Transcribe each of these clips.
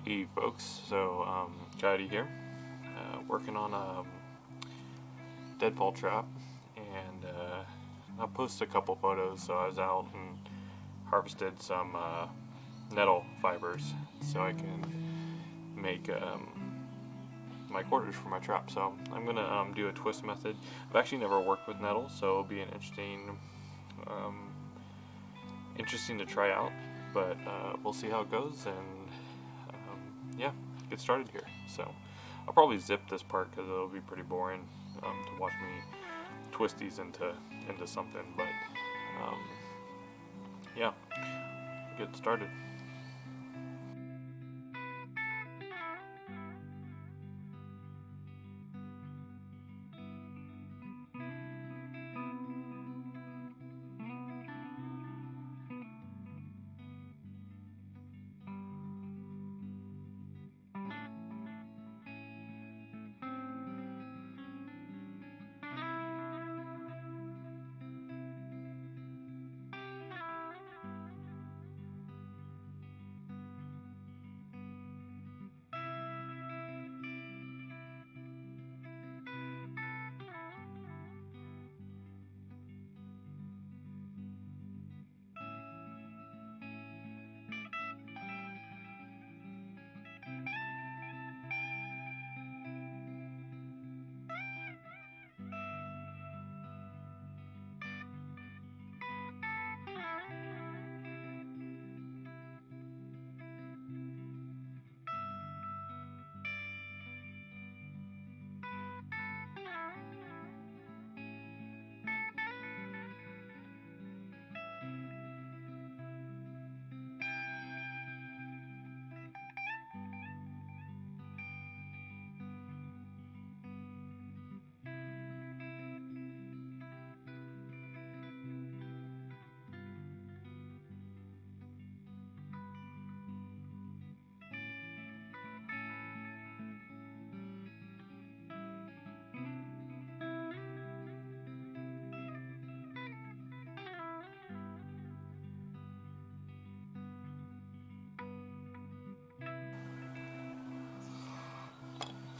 Hey folks, so Coyote here, working on a deadfall trap, and I'll post a couple photos. So I was out and harvested some nettle fibers so I can make my quarters for my trap. So I'm gonna do a twist method. I've actually never worked with nettle, so it'll be an interesting to try out, but we'll see how it goes, and yeah, get started here. So I'll probably zip this part because it'll be pretty boring to watch me twist these into something, but yeah, get started.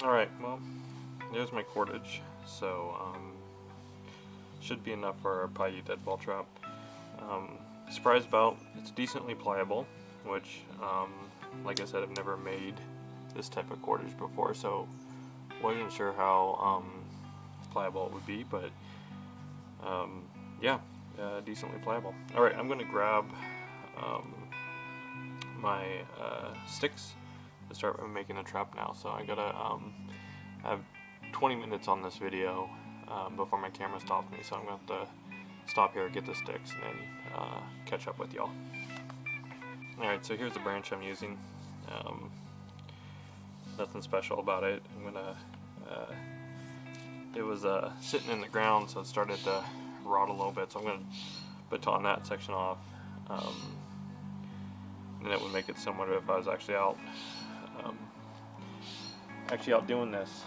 Alright, well, there's my cordage, so should be enough for our Coyote deadfall trap. Surprised about, it's decently pliable, which, like I said, I've never made this type of cordage before, so wasn't sure how pliable it would be, but yeah, decently pliable. Alright, I'm going to grab my sticks to start making the trap now. So I gotta have 20 minutes on this video before my camera stops me, so I'm gonna have to stop here, get the sticks, and then catch up with y'all. Alright, so here's the branch I'm using. Nothing special about it. I'm gonna it was sitting in the ground, so it started to rot a little bit, so I'm gonna baton that section off, and it would make it similar to if I was actually out doing this.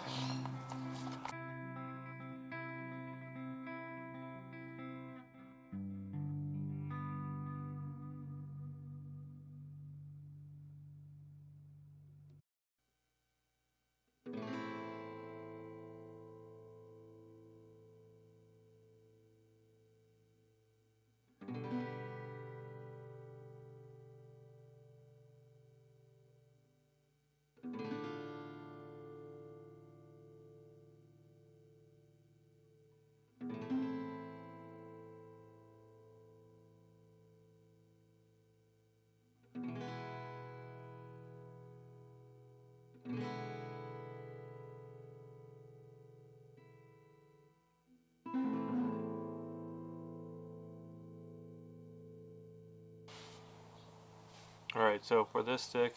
Alright, so for this stick,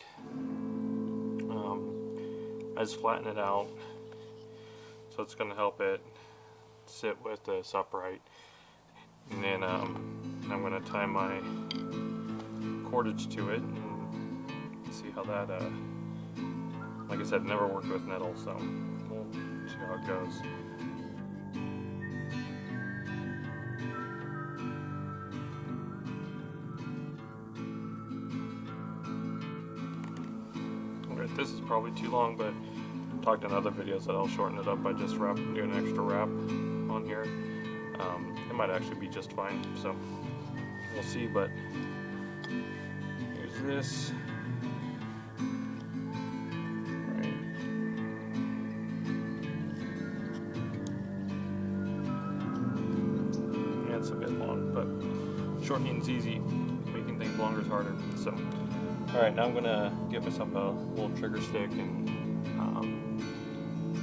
I just flatten it out, so it's going to help it sit with this upright. And then I'm going to tie my cordage to it and see how that, like I said, never worked with nettle, so we'll see how it goes. This is probably too long, but I've talked in other videos that I'll shorten it up by just doing an extra wrap on here. It might actually be just fine, so we'll see. But here's this. Right. Yeah, it's a bit long, but shortening's easy. Making things longer is harder. So, all right, now I'm gonna get myself a little trigger stick and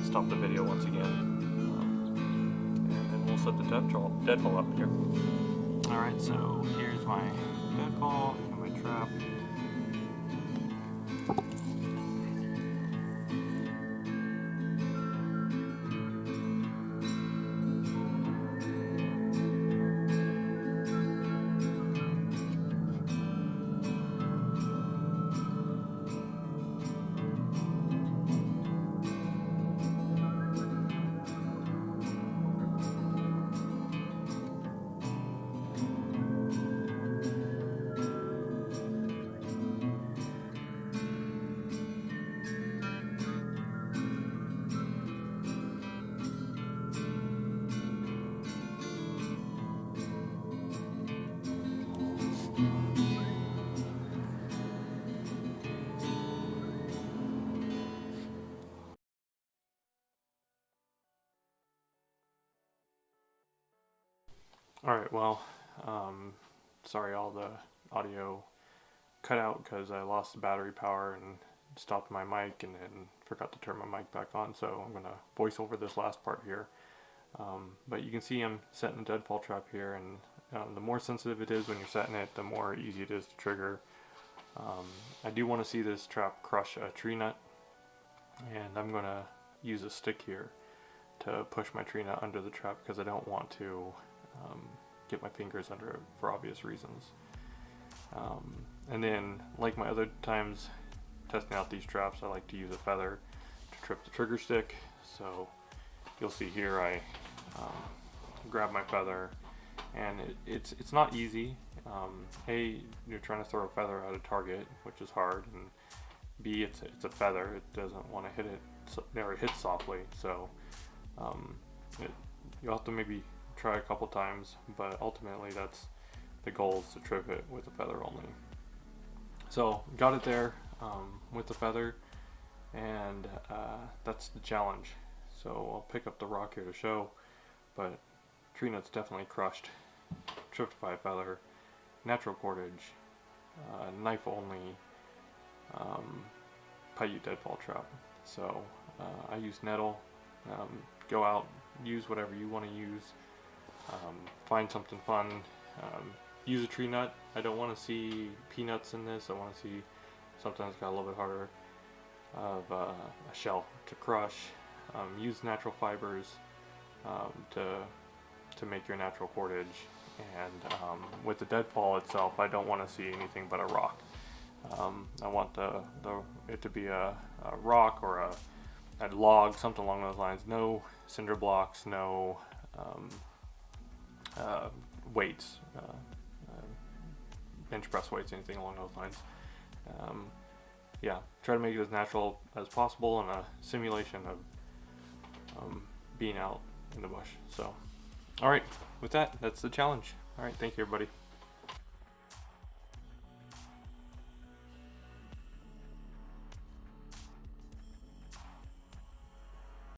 stop the video once again, and then we'll set the deadfall up here. All right, so here's my deadfall and my trap. Alright, well, sorry all the audio cut out because I lost the battery power and stopped my mic and then forgot to turn my mic back on, so I'm going to voice over this last part here. But you can see I'm setting a deadfall trap here, and the more sensitive it is when you're setting it, the more easy it is to trigger. I do want to see this trap crush a tree nut, and I'm going to use a stick here to push my tree nut under the trap because I don't want to get my fingers under it for obvious reasons. And then, like my other times testing out these traps, I like to use a feather to trip the trigger stick. So you'll see here I grab my feather, and it's not easy. A, you're trying to throw a feather at a target, which is hard, and B, it's a feather. It doesn't want to hit it, never hit softly. So you'll have to maybe try a couple times, but ultimately that's the goal, is to trip it with a feather only. So got it there with the feather, and that's the challenge. So I'll pick up the rock here to show, but tree nut's definitely crushed, tripped by a feather, natural cordage, knife only, Coyote deadfall trap. So I use nettle. Go out, use whatever you want to use. Find something fun. Use a tree nut. I don't want to see peanuts in this. I want to see something that's got a little bit harder of a shell to crush. Use natural fibers to make your natural cordage. And with the deadfall itself, I don't want to see anything but a rock. I want it to be a rock or a log, something along those lines. No cinder blocks, no weights, bench press weights, anything along those lines. Yeah, try to make it as natural as possible in a simulation of being out in the bush. So, alright, with that, that's the challenge. Alright, thank you everybody.